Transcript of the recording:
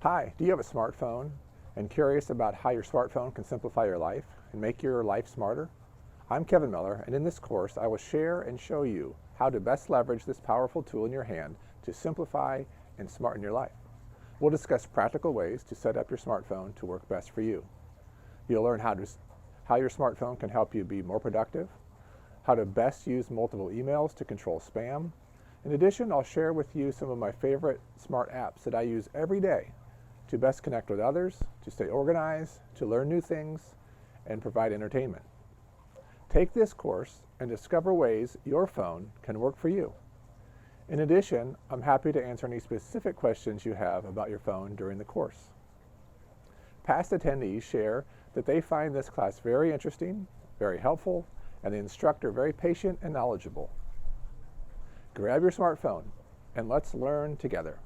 Hi, do you have a smartphone and curious about how your smartphone can simplify your life and make your life smarter? I'm Kevin Miller, and in this course I will share and show you how to best leverage this powerful tool in your hand to simplify and smarten your life. We'll discuss practical ways to set up your smartphone to work best for you. You'll learn how your smartphone can help you be more productive, how to best use multiple emails to control spam. In addition, I'll share with you some of my favorite smart apps that I use every day to best connect with others, to stay organized, to learn new things, and provide entertainment. Take this course and discover ways your phone can work for you. In addition, I'm happy to answer any specific questions you have about your phone during the course. Past attendees share that they find this class very interesting, very helpful, and the instructor very patient and knowledgeable. Grab your smartphone and let's learn together.